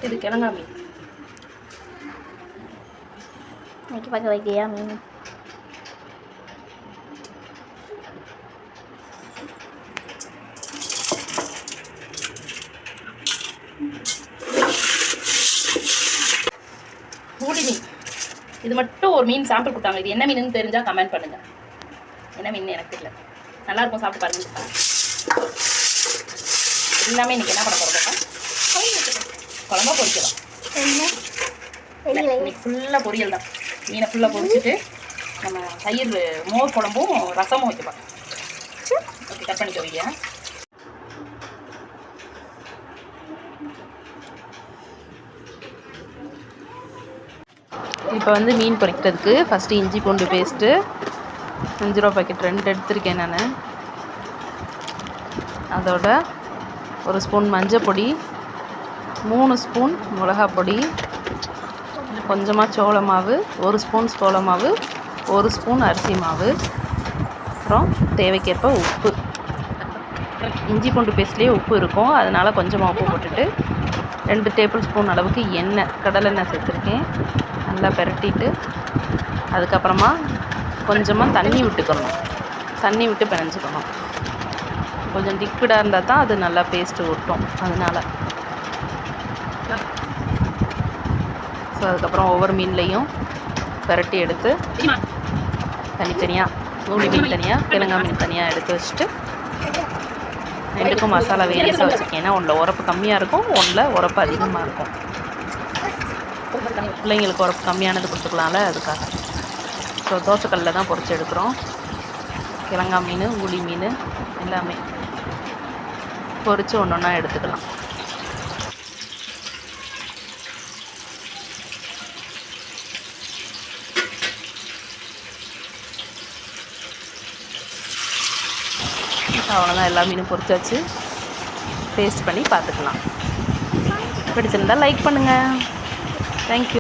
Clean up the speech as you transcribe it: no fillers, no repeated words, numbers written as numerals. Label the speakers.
Speaker 1: இது கிழங்கா மீன்.
Speaker 2: இன்னைக்கு பார்க்க வைக்கியா மீன்?
Speaker 1: ஊளி மீன். இது மட்டும் ஒரு மீன் சாப்பிட்டு கொடுத்தாங்க. இது என்ன மீனுன்னு தெரிஞ்சால் கமெண்ட் பண்ணுங்கள். என்ன மீன் எனக்கு தெரியல. நல்லாயிருக்கும், சாப்பிட்டு பாருங்க. எல்லாமே இன்றைக்கி என்ன பண்ண போகிறோம்? குழம்பா பொரிக்கலாம். இன்னைக்கு ஃபுல்லாக பொரியல் தான். மீனை ஃபுல்லாக பொரிச்சிட்டு நம்ம தயிர் மோர் குழம்பும் ரசமும் வைக்க போகிறோம். ஓகே, கட் பண்ணிக்க வைங்க. இப்போ வந்து மீன் பொரிக்கிறதுக்கு ஃபஸ்ட்டு இஞ்சி பூண்டு பேஸ்ட்டு 5 ரூபா பாக்கெட் 2 எடுத்திருக்கேன் நான். அதோட 1 ஸ்பூன் மஞ்சள் பொடி, 3 ஸ்பூன் மிளகாய் பொடி, கொஞ்சமாக சோள மாவு, 1 ஸ்பூன் சோள மாவு, 1 ஸ்பூன் அரிசி மாவு, அப்புறம் தேவைக்கேற்ப உப்பு. இஞ்சி பூண்டு பேஸ்ட்லேயே உப்பு இருக்கும், அதனால் கொஞ்சமாக உப்பு போட்டுட்டு 2 டேபிள் ஸ்பூன் அளவுக்கு எண்ணெய், கடலெண்ணெய் சேர்த்துருக்கேன். நல்லா பெரட்டிட்டு அதுக்கப்புறமா கொஞ்சமாக தண்ணி விட்டுக்கணும். தண்ணி விட்டு பிணைஞ்சிக்கணும். கொஞ்சம் லிக்விடாக இருந்தால் தான் அது நல்லா பேஸ்ட்டு ஒட்டும். அதனால் ஸோ அதுக்கப்புறம் ஒவ்வொரு மீன்லேயும் பெரட்டி எடுத்து தனித்தனியாக, ஊளி மீன் தனியாக, கிழங்கா மீன் தனியாக எடுத்து வச்சுட்டு 2க்கும் மசாலா வேரியஸாக வச்சுருக்கேன். ஏன்னா ஒன்றில் உரப்பு கம்மியாக இருக்கும், ஒன்றில் உரப்பு அதிகமாக இருக்கும். பிள்ளைங்களுக்கு உரப்பு கம்மியானது கொடுத்துக்கலாம்ல, அதுக்காக. ஸோ தோசைக்கல்லில் தான் பொரிச்சு எடுக்கிறோம். கிழங்கா மீன், ஊளி மீன் எல்லாமே பொரித்து ஒன்று ஒன்றா எடுத்துக்கலாம். அவ்வளோதான், எல்லா மீனும் பொரிச்சாச்சு. டேஸ்ட் பண்ணி பார்த்துக்கலாம். பிடிச்சிருந்தால் லைக் பண்ணுங்கள். தேங்க்யூ.